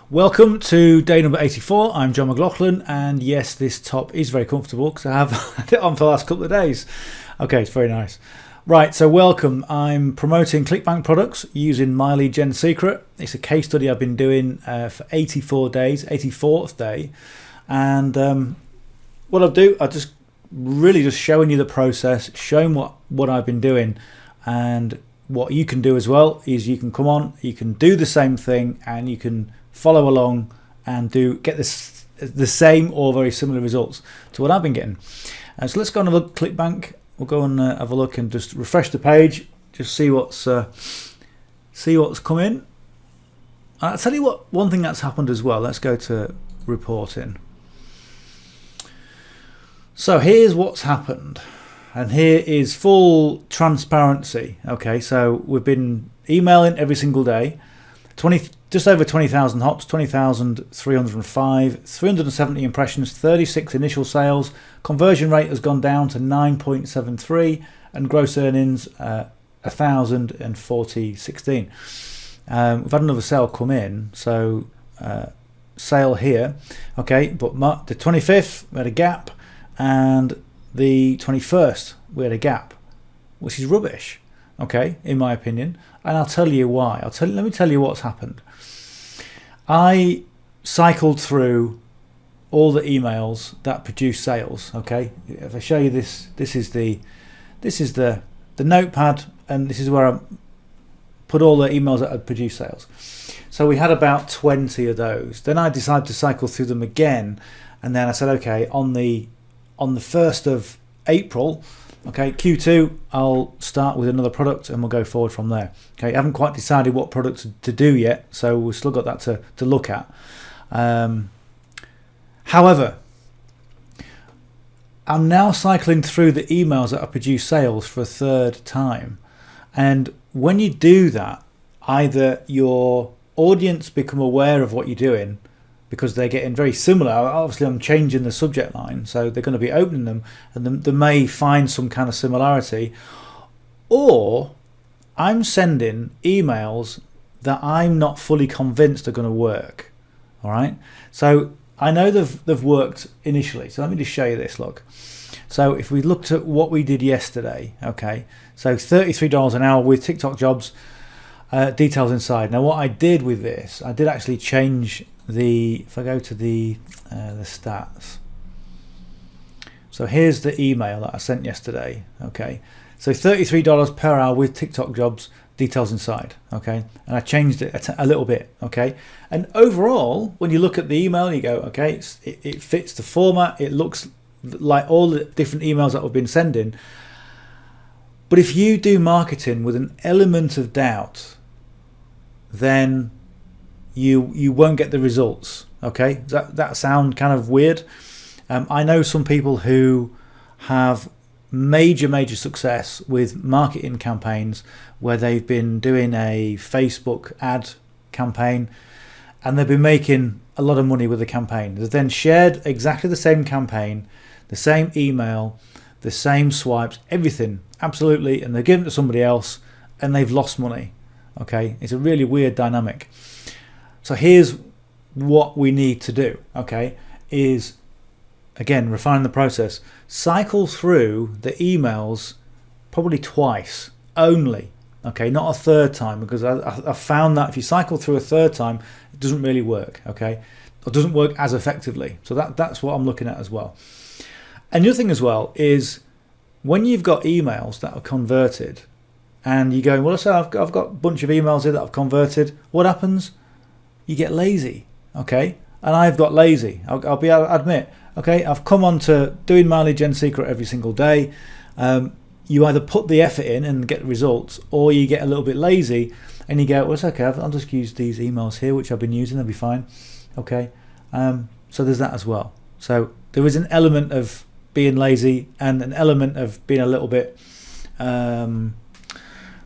Welcome to day number 84. I'm John McLauchlan, and yes, this top is very comfortable because I have had it on for the last couple of days. Okay, it's very nice. Right, so welcome. I'm promoting Clickbank products using myleadgensecret. It's a case study I've been doing for 84 days, 84th day, and what I'll do, I'll just showing you the process, showing what I've been doing, and what you can do as well is you can come on, you can do the same thing, and you can follow along and get the same or very similar results to what I've been getting. So let's go and have a look at Clickbank. We'll go and have a look and just refresh the page, just see what's come in. I'll tell you what, one thing that's happened as well. Let's go to reporting. So here's what's happened, and here is full transparency. Okay, so we've been emailing every single day. Just over 20,000 hops, 20,305, 370 impressions, 36 initial sales. Conversion rate has gone down to 9.73, and gross earnings 1,040.16. We've had another sale come in, so sale here. Okay, but the 25th we had a gap, and the 21st we had a gap, which is rubbish. Okay, in my opinion, and I'll tell you why. Let me tell you what's happened. I cycled through all the emails that produce sales. Okay, if I show you this is the notepad, and this is where I put all the emails that had produced sales. So we had about 20 of those. Then I decided to cycle through them again, and then I said, okay, on the 1st of April, okay, Q2, I'll start with another product and we'll go forward from there. Okay, I haven't quite decided what product to do yet, so we've still got that to look at. However, I'm now cycling through the emails that have produced sales for a third time. And when you do that, either your audience become aware of what you're doing, because they're getting very similar. Obviously, I'm changing the subject line, so they're going to be opening them, and they may find some kind of similarity. Or I'm sending emails that I'm not fully convinced are going to work. All right. So I know they've worked initially. So let me just show you this. Look. So if we looked at what we did yesterday, okay. So $33 an hour with TikTok jobs. Details inside. Now, what I did with this, I did actually change if I go to the stats. So here's the email that I sent yesterday. Okay, so $33 per hour with TikTok jobs, details inside. Okay, and I changed it a little bit. Okay, and overall, when you look at the email, you go, okay, it fits the format. It looks like all the different emails that we've been sending. But if you do marketing with an element of doubt, then you won't get the results. Okay, does that sound kind of weird? I know some people who have major success with marketing campaigns where they've been doing a Facebook ad campaign, and they've been making a lot of money with the campaign. They've then shared exactly the same campaign, the same email, the same swipes, everything, absolutely, and they've given it to somebody else and they've lost money. Okay, it's a really weird dynamic. So here's what we need to do, okay, is, again, refine the process. Cycle through the emails probably twice only, okay, not a third time, because I found that if you cycle through a third time, it doesn't really work, okay, it doesn't work as effectively. So that's what I'm looking at as well. And the other thing as well is when you've got emails that are converted and you're going, well, so I've got a bunch of emails here that I've converted, what happens? You get lazy, okay? And I've got lazy. I'll be able to admit, okay, I've come on to doing myleadgensecret every single day. You either put the effort in and get the results, or you get a little bit lazy and you go, well, it's okay, I'll just use these emails here, which I've been using, they'll be fine, okay? So there's that as well. So there is an element of being lazy and an element of being a little bit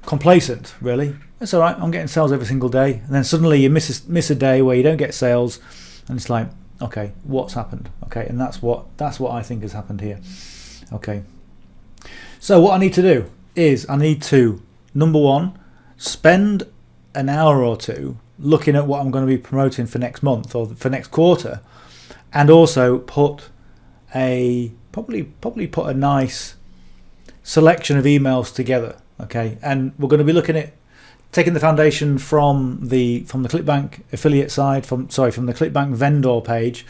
complacent, really. It's all right, I'm getting sales every single day, and then suddenly you miss a day where you don't get sales, and it's like, okay, what's happened? Okay, and that's what I think has happened here. Okay, so what I need to do is I need to, number one, spend an hour or two looking at what I'm going to be promoting for next month or for next quarter, and also put probably put a nice selection of emails together. Okay, and we're going to be looking at taking the foundation from the Clickbank affiliate side, from the Clickbank vendor page,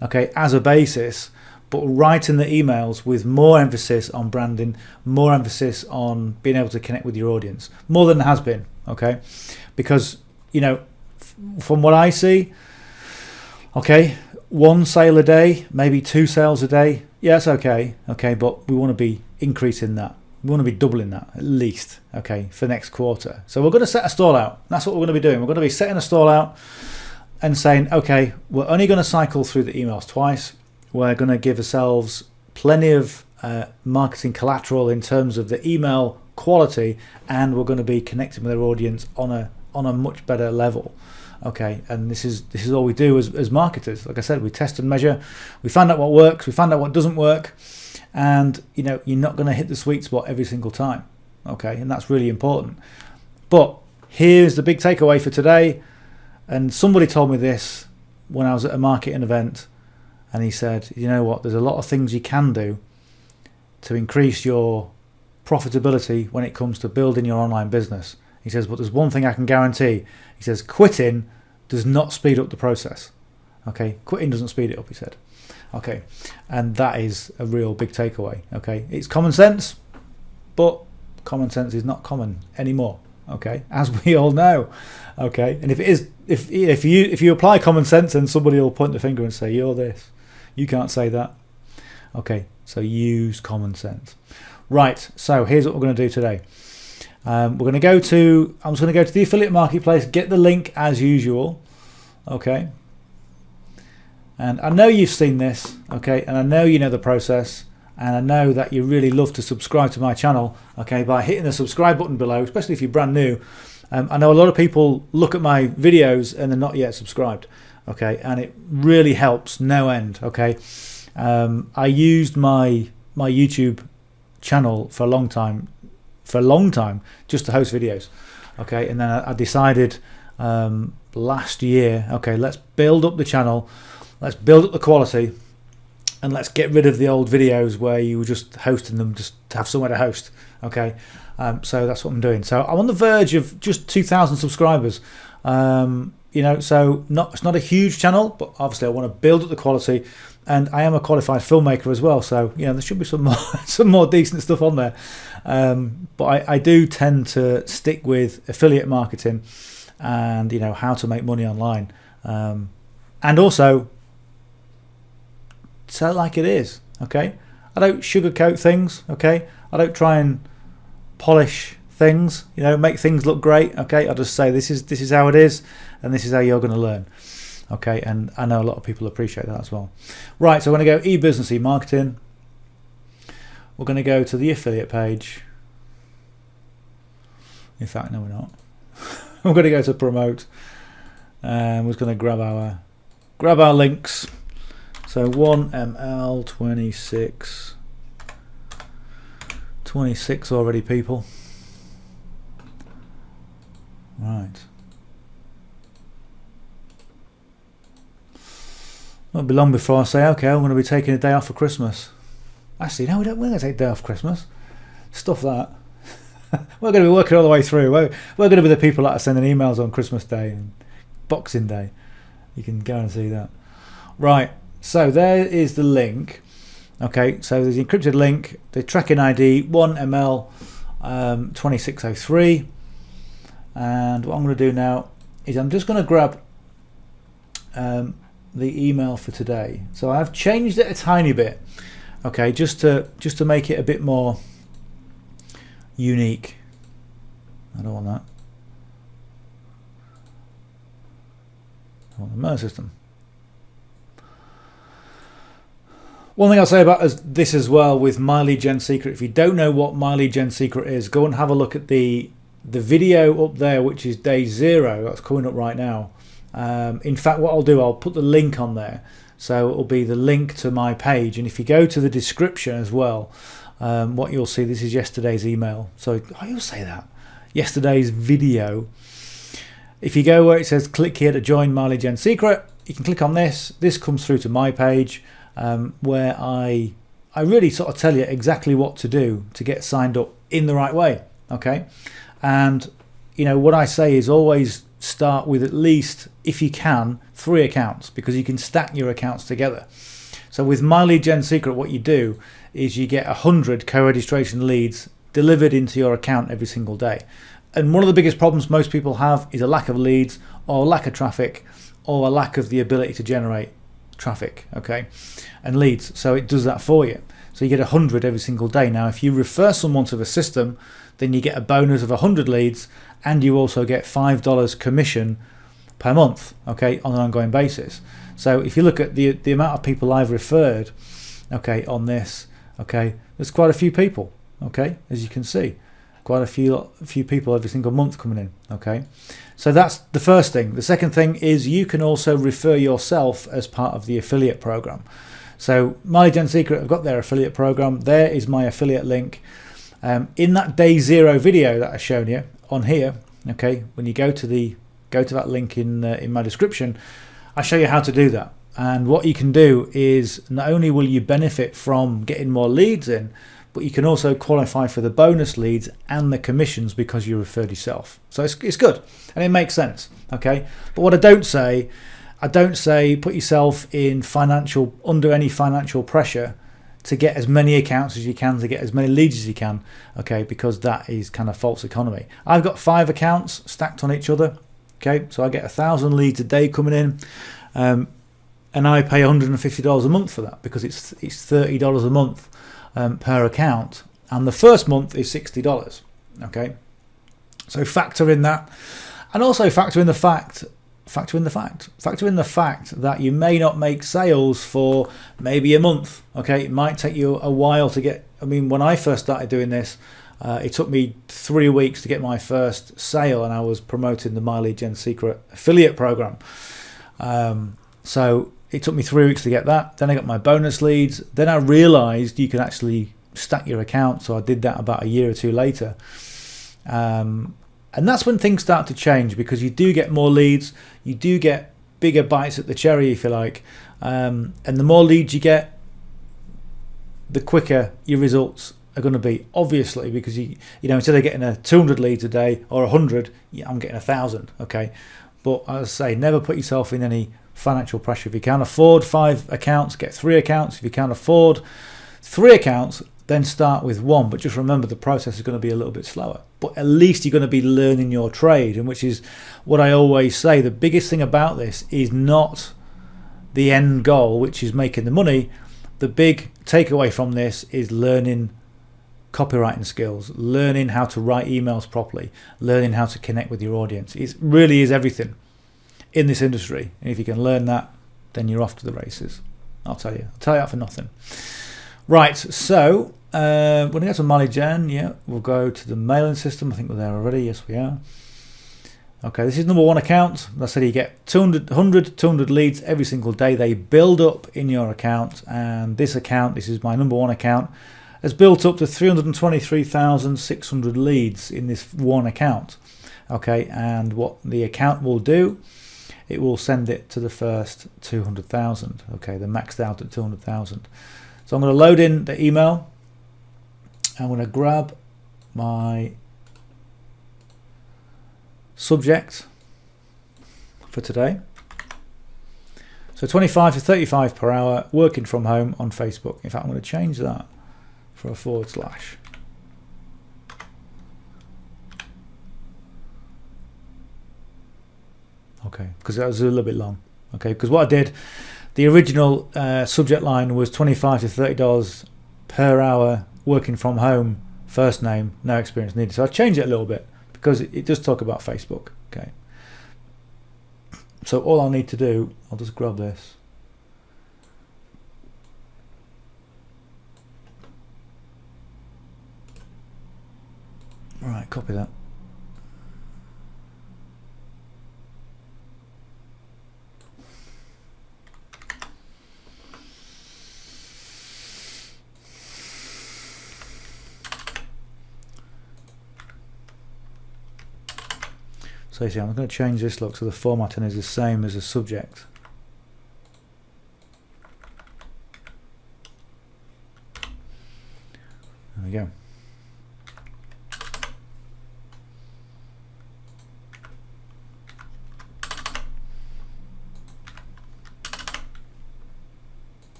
okay, as a basis, but writing the emails with more emphasis on branding, more emphasis on being able to connect with your audience, more than there has been, okay? Because, from what I see, okay, 1 sale a day, maybe 2 sales a day, yeah, it's okay, but we want to be increasing that. We want to be doubling that at least, okay, for next quarter. So we're going to set a stall out. That's what we're going to be doing. We're going to be setting a stall out and saying, okay, we're only going to cycle through the emails twice. We're going to give ourselves plenty of marketing collateral in terms of the email quality, and we're going to be connecting with our audience on a much better level. Okay, and this is all we do as marketers. Like I said, we test and measure. We find out what works. We find out what doesn't work. And you're not going to hit the sweet spot every single time, okay, and that's really important. But here's the big takeaway for today, and somebody told me this when I was at a marketing event, and he said, you know what, there's a lot of things you can do to increase your profitability when it comes to building your online business. He says, but there's one thing I can guarantee. He says, quitting does not speed up the process. Okay, quitting doesn't speed it up, he said. Okay, and that is a real big takeaway. Okay, it's common sense, but common sense is not common anymore. Okay, as we all know. Okay, and if it is, if you apply common sense, then somebody will point the finger and say, "You're this, you can't say that." Okay, so use common sense. Right. So here's what we're going to do today. I'm just going to go to the affiliate marketplace, get the link as usual. Okay. And I know you've seen this, okay, and I know you know the process, and I know that you really love to subscribe to my channel, okay, by hitting the subscribe button below, especially if you're brand new. I know a lot of people look at my videos and they're not yet subscribed, okay, and it really helps no end, okay. I used my YouTube channel for a long time, just to host videos, okay, and then I decided last year, okay, let's build up the channel. Let's build up the quality, and let's get rid of the old videos where you were just hosting them just to have somewhere to host. Okay, so that's what I'm doing. So I'm on the verge of just 2,000 subscribers. So it's not a huge channel, but obviously I want to build up the quality, and I am a qualified filmmaker as well. So there should be some more decent stuff on there. But I do tend to stick with affiliate marketing and how to make money online, and also tell it like it is, okay? I don't sugarcoat things, okay? I don't try and polish things, make things look great, okay? I just say this is how it is, and this is how you're going to learn, okay? And I know a lot of people appreciate that as well. Right, so we're going to go e-business, e-marketing. We're going to go to the affiliate page. In fact, no, we're not. We're going to go to promote, and we're going to grab our links. So 1ml 26 already, people. Right. Won't be long before I say, okay, I'm going to be taking a day off for Christmas. Actually, no, we're going to take a day off for Christmas. Stuff that. We're going to be working all the way through. We're going to be the people that are sending emails on Christmas Day and Boxing Day. You can guarantee that. Right. So there is the link. Okay, so there's the encrypted link, the tracking ID 1ml 2603, and what I'm going to do now is I'm just going to grab the email for today. So I've changed it a tiny bit, okay, just to make it a bit more unique. I don't want that. I want the mail system. One thing I'll say about this as well with My Lead Gen Secret, if you don't know what My Lead Gen Secret is, go and have a look at the video up there, which is day 0. That's coming up right now. In fact, what I'll do, I'll put the link on there. So it'll be the link to my page. And if you go to the description as well, what you'll see, this is yesterday's email. So I will say that. Yesterday's video. if you go where it says click here to join My Lead Gen Secret, you can click on this. This comes through to my page where I really sort of tell you exactly what to do to get signed up in the right way. Okay, and you know what I say is always start with at least, if you can, 3 accounts, because you can stack your accounts together. So with My Lead Gen Secret, what you do is you get 100 co-registration leads delivered into your account every single day. And one of the biggest problems most people have is a lack of leads, or a lack of traffic, or a lack of the ability to generate traffic, okay, and leads. So it does that for you. So you get 100 every single day. Now, if you refer someone to the system, then you get a bonus of 100 leads, and you also get $5 commission per month, okay, on an ongoing basis. So if you look at the amount of people I've referred, okay, on this, okay, there's quite a few people, okay, as you can see, quite a few people every single month coming in, okay. So that's the first thing. The second thing is you can also refer yourself as part of the affiliate program. So My Lead Gen Secret have got their affiliate program. There is my affiliate link. In that day 0 video that I've shown you on here, okay, when you go to that link in my description, I show you how to do that. And what you can do is not only will you benefit from getting more leads in, but you can also qualify for the bonus leads and the commissions because you referred yourself. So it's good and it makes sense, okay? But what I don't say put yourself in under any financial pressure to get as many accounts as you can, to get as many leads as you can, okay? Because that is kind of false economy. I've got 5 accounts stacked on each other, okay? So I get 1,000 leads a day coming in, and I pay $150 a month for that because it's $30 a month per account, and the first month is $60, okay? So factor in that, and also factor in the fact that you may not make sales for maybe a month, okay? It might take you a while to get, I mean, when I first started doing this, it took me 3 weeks to get my first sale, and I was promoting the My Lead Gen Secret affiliate program. So it took me 3 weeks to get that. Then I got my bonus leads. Then I realized you can actually stack your account. So I did that about a year or 2 later. And that's when things start to change, because you do get more leads. You do get bigger bites at the cherry, if you like. And the more leads you get, the quicker your results are going to be, obviously, because you know, instead of getting 200 leads a day or 100, I'm getting 1,000, okay? But as I say, never put yourself in any financial pressure. If you can't afford 5 accounts, get 3 accounts. If you can't afford 3 accounts, then start with 1. But just remember, the process is going to be a little bit slower. But at least you're going to be learning your trade, and which is what I always say. The biggest thing about this is not the end goal, which is making the money. The big takeaway from this is learning copywriting skills, learning how to write emails properly, learning how to connect with your audience. It really is everything in this industry, and if you can learn that, then you're off to the races. I'll tell you that for nothing. Right, so when we get to My Lead Gen, yeah, we'll go to the mailing system. I think we're there already. Yes, we are. Okay, this is number 1 account. As I said, you get 200 leads every single day. They build up in your account, and this is my number 1 account, has built up to 323,600 leads in this 1 account. Okay, and what the account will do, it will send it to the first 200,000. Okay, they're maxed out at 200,000. So I'm going to load in the email. I'm going to grab my subject for today. So 25 to 35 per hour, working from home on Facebook. In fact, I'm going to change that for a /. Okay, because that was a little bit long. Okay, because what I did, the original subject line was $25 to $30 per hour, working from home, first name, no experience needed. So I changed it a little bit because it does talk about Facebook. Okay, so all I'll need to do, I'll just grab this. All right, copy that. So you see, I'm going to change this look so the formatting is the same as the subject. There we go.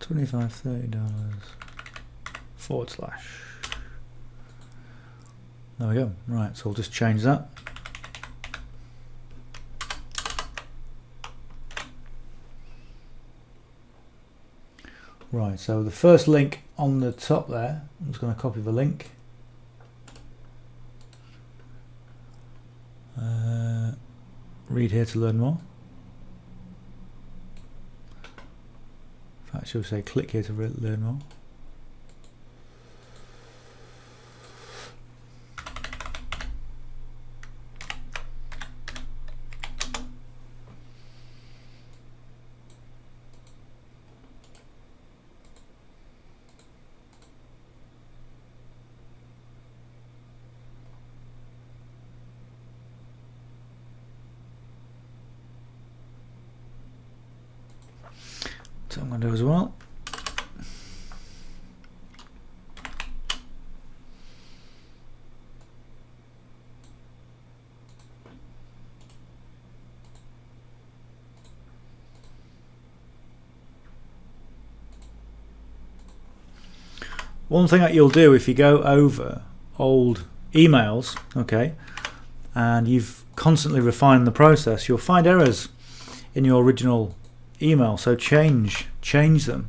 $25-$30 / There we go. Right, so we'll just change that. Right, so the first link on the top there, I'm just going to copy the link. Read here to learn more. In fact, I should say click here to learn more. So I'm going to do as well. One thing that you'll do if you go over old emails, okay, and you've constantly refined the process, you'll find errors in your original email, so change them,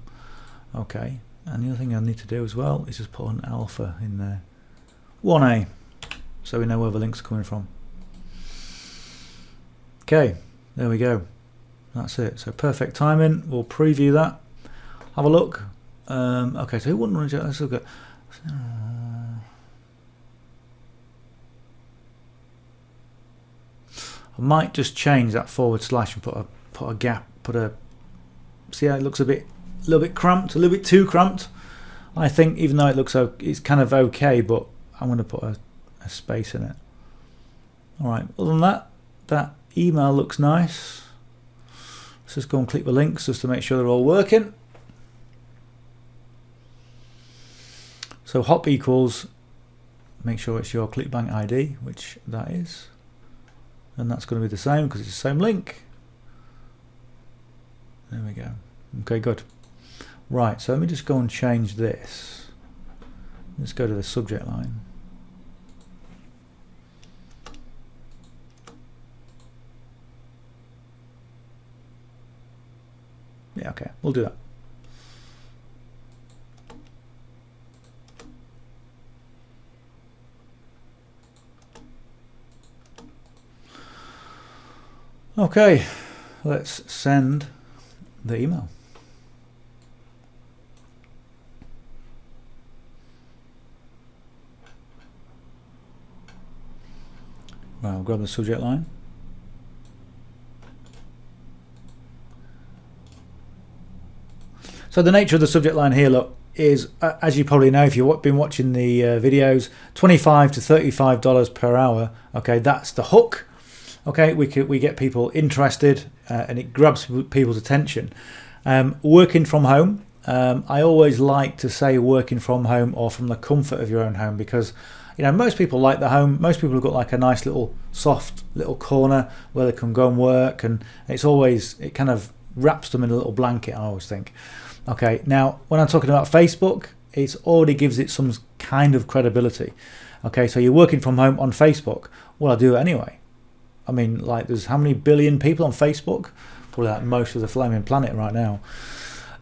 okay. And the other thing I need to do as well is just put an alpha in there, 1A, so we know where the links are coming from. Okay, there we go, that's it. So perfect timing. We'll preview that, have a look. Okay, so who wouldn't want to? Let's look at. I might just change that / and put a gap. See how it looks a little bit cramped, a little bit too cramped. I think, even though it looks it's kind of okay, but I'm going to put a space in it. All right. Other than that, that email looks nice. Let's just go and click the links just to make sure they're all working. So hop equals, make sure it's your Clickbank ID, which that is, and that's going to be the same because it's the same link. There we go. Okay, good. Right, so let me just go and change this. Let's go to the subject line. Yeah, okay, we'll do that. Okay, let's send the email. Right, I'll grab the subject line. So the nature of the subject line here, look, is, as you probably know if you've been watching the videos, $25 to $35 per hour. Okay, that's the hook. Okay, we get people interested and it grabs people's attention. Working from home, I always like to say working from home or from the comfort of your own home, because you know most people like the home. Most people have got like a nice little soft little corner where they can go and work, and it kind of wraps them in a little blanket, I always think. Okay, now when I'm talking about Facebook, it already gives it some kind of credibility. Okay, so you're working from home on Facebook. Well, I do it anyway. I mean, like, there's how many billion people on Facebook? Probably like most of the flaming planet right now.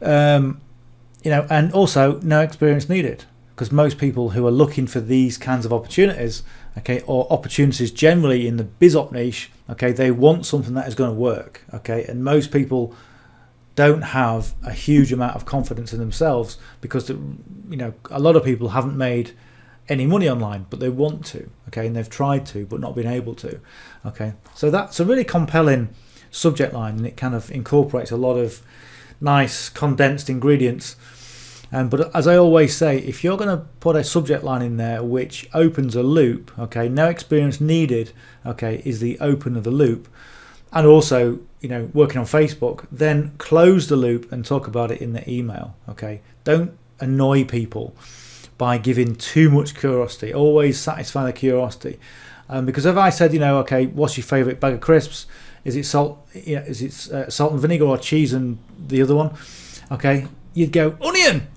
You know, and also no experience needed, because most people who are looking for these kinds of opportunities, okay, or opportunities generally in the BizOp niche, okay, they want something that is going to work, okay, and most people don't have a huge amount of confidence in themselves because, you know, a lot of people haven't made any money online, but they want to, okay, and they've tried to but not been able to, okay. So that's a really compelling subject line, and it kind of incorporates a lot of nice condensed ingredients. But as I always say, if you're going to put a subject line in there which opens a loop, okay, no experience needed, okay, is the open of the loop, and also, you know, working on Facebook, then close the loop and talk about it in the email, okay. Don't annoy people by giving too much curiosity. Always satisfy the curiosity, because if I said, you know, okay, what's your favorite bag of crisps? Is it salt? You know, is it salt and vinegar or cheese and the other one? Okay, you'd go onion,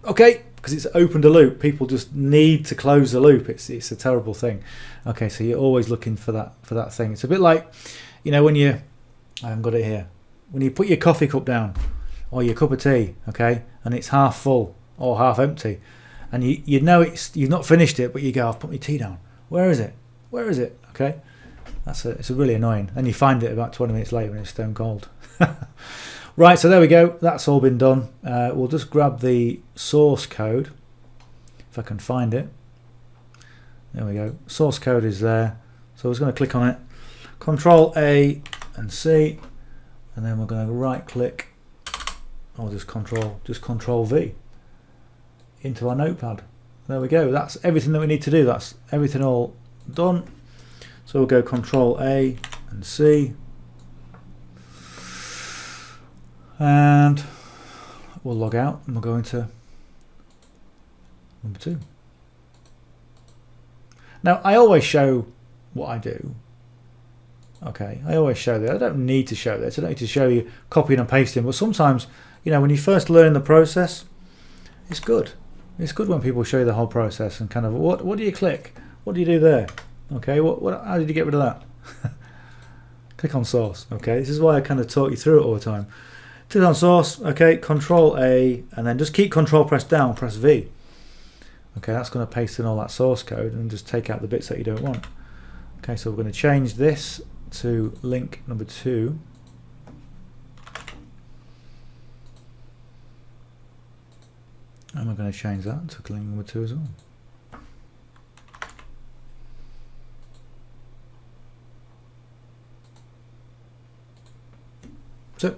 okay, because it's opened a loop. People just need to close the loop. It's a terrible thing. Okay, so you're always looking for that thing. It's a bit like, you know, when I haven't got it here, when you put your coffee cup down or your cup of tea, okay, and it's half full or half empty, and you know you've not finished it, but you go, I've put my tea down. Where is it? Okay, it's really annoying. And you find it about 20 minutes later when it's stone cold. Right, so there we go. That's all been done. We'll just grab the source code, if I can find it. There we go. Source code is there. So we're just going to click on it. Control A and C, and then we're going to right click, or just Control V into our notepad. There we go. That's everything that we need to do. That's everything all done. So we'll go Control A and C, and we'll log out, and we'll go into number 2. Now, I always show what I do. Okay, I always show that. I don't need to show this. I don't need to show you copying and pasting. But sometimes, you know, when you first learn the process, it's good. It's good when people show you the whole process and kind of what do you click? What do you do there? Okay, how did you get rid of that? Click on source. Okay, this is why I kind of talk you through it all the time. Click on source. Okay, Control A, and then just keep Control pressed down. Press V. Okay, that's going to paste in all that source code and just take out the bits that you don't want. Okay, so we're going to change this to link number 2. And we're going to change that to link number 2 as well. So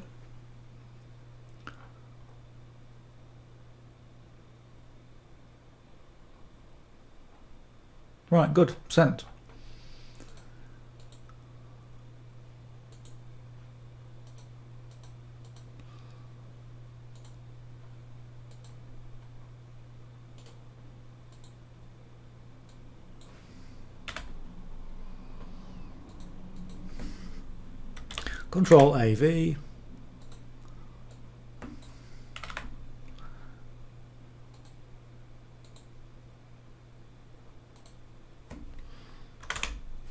right, good, sent. Control AV.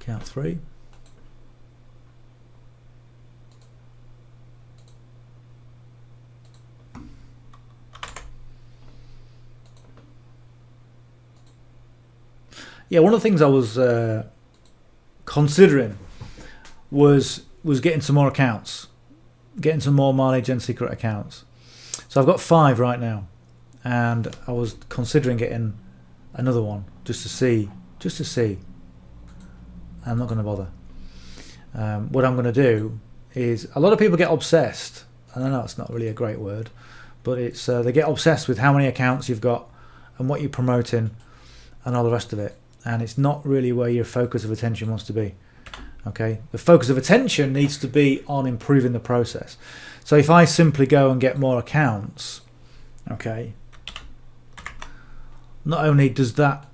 Count 3. Yeah, one of the things I was considering was getting some more accounts, getting some more My Lead Gen Secret accounts. So I've got 5 right now, and I was considering getting another one just to see. I'm not going to bother. What I'm going to do is, a lot of people get obsessed. I know it's not really a great word, but it's they get obsessed with how many accounts you've got and what you're promoting and all the rest of it, and it's not really where your focus of attention wants to be. Okay, the focus of attention needs to be on improving the process. So if I simply go and get more accounts, okay, not only does that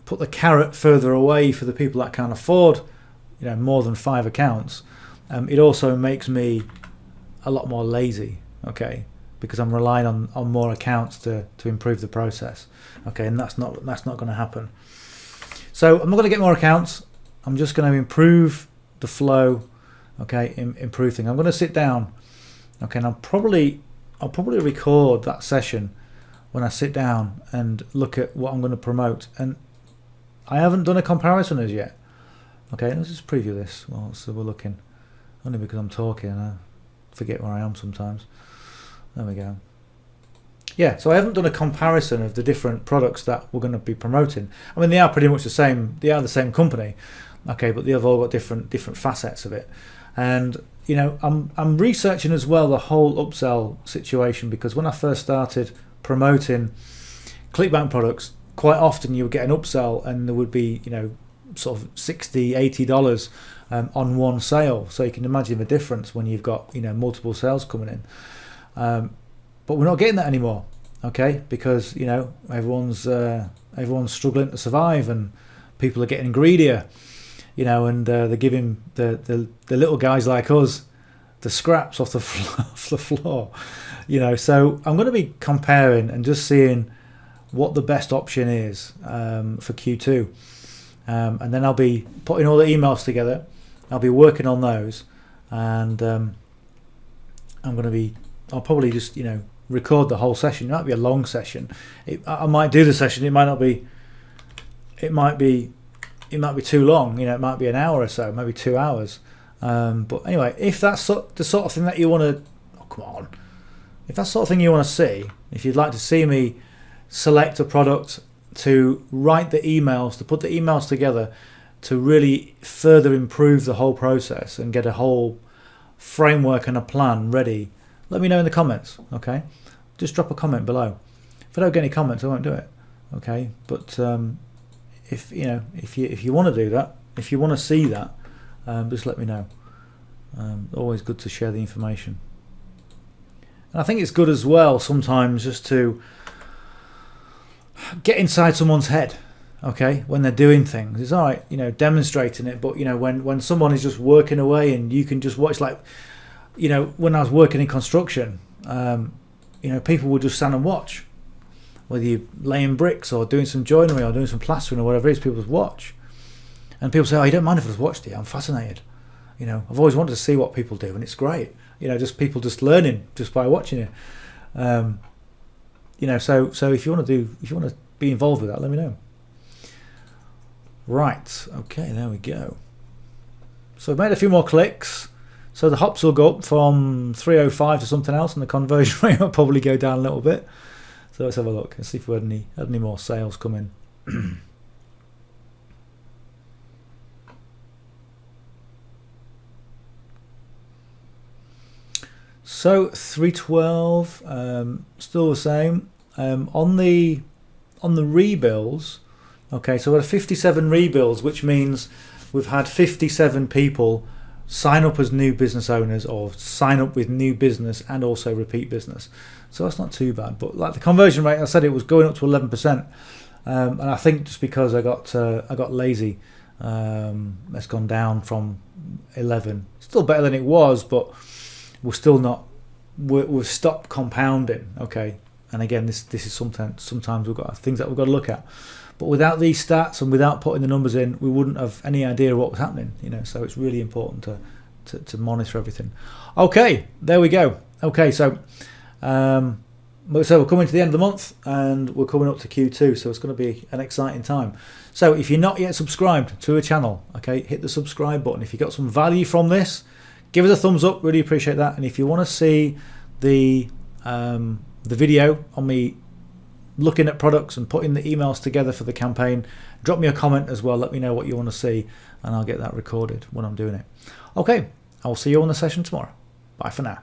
put the carrot further away for the people that can't afford, you know, more than 5 accounts, it also makes me a lot more lazy, okay, because I'm relying on more accounts to improve the process, okay, and that's not going to happen. So I'm not going to get more accounts. I'm just going to improve the flow, okay, improve things. I'm going to sit down, okay, and I'll probably record that session when I sit down and look at what I'm going to promote. And I haven't done a comparison as yet. Okay, let's just preview this. Well, so we're looking, only because I'm talking, I forget where I am sometimes. There we go. yeah, so I haven't done a comparison of the different products that we're going to be promoting. I mean, they are pretty much the same. They are the same company, okay, but they've all got different facets of it. And you know, I'm researching as well the whole upsell situation, because when I first started promoting Clickbank products, quite often you would get an upsell and there would be, you know, sort of $60-80 on one sale. So you can imagine the difference when you've got, you know, multiple sales coming in. But we're not getting that anymore, okay? Because, you know, everyone's struggling to survive, and people are getting greedier, you know, and they're giving the little guys like us the scraps off the floor, you know. So I'm going to be comparing and just seeing what the best option is for Q2, and then I'll be putting all the emails together. I'll be working on those, and I'll probably just, you know, record the whole session. It might be a long session. I might do the session. It might not be. It might be too long. You know, it might be an hour or so, maybe 2 hours. But anyway, if that's the sort of thing that you want to, oh come on, if that's the sort of thing you want to see, if you'd like to see me select a product, to write the emails, to put the emails together, to really further improve the whole process and get a whole framework and a plan ready, let me know in the comments, okay? Just drop a comment below. If I don't get any comments, I won't do it, okay? But if you want to do that, if you want to see that, just let me know. Always good to share the information. And I think it's good as well sometimes just to get inside someone's head, okay, when they're doing things. It's all right, you know, demonstrating it, but you know, when someone is just working away and you can just watch, like, you know, when I was working in construction, you know, people would just stand and watch, whether you're laying bricks or doing some joinery or doing some plastering or whatever it is. People just watch, and people say, oh, you don't mind if I just watched it? I'm fascinated, you know, I've always wanted to see what people do, and it's great, you know, just people just learning just by watching it. You know, so if you want to be involved with that, let me know. Right, okay, there we go. So I've made a few more clicks. So the hops will go up from 305 to something else, and the conversion rate will probably go down a little bit. So let's have a look and see if we had any more sales come in. So 312, still the same. On the rebills, okay, so we had 57 rebills, which means we've had 57 people sign up as new business owners, or sign up with new business and also repeat business. So that's not too bad. But like the conversion rate, I said it was going up to 11%, and I think just because I got lazy, it's gone down from 11. Still better than it was, but we're still not. We've stopped compounding, okay. And again, this is sometimes we've got things that we've got to look at. But without these stats and without putting the numbers in, we wouldn't have any idea what was happening, you know. So it's really important to monitor everything. Okay, there we go. Okay, so we're coming to the end of the month, and we're coming up to Q2, so it's going to be an exciting time. So if you're not yet subscribed to the channel, okay, hit the subscribe button. If you got some value from this, give us a thumbs up. Really appreciate that. And if you want to see the video on me looking at products and putting the emails together for the campaign, drop me a comment as well. Let me know what you want to see, and I'll get that recorded when I'm doing it. Okay, I'll see you on the session tomorrow. Bye for now.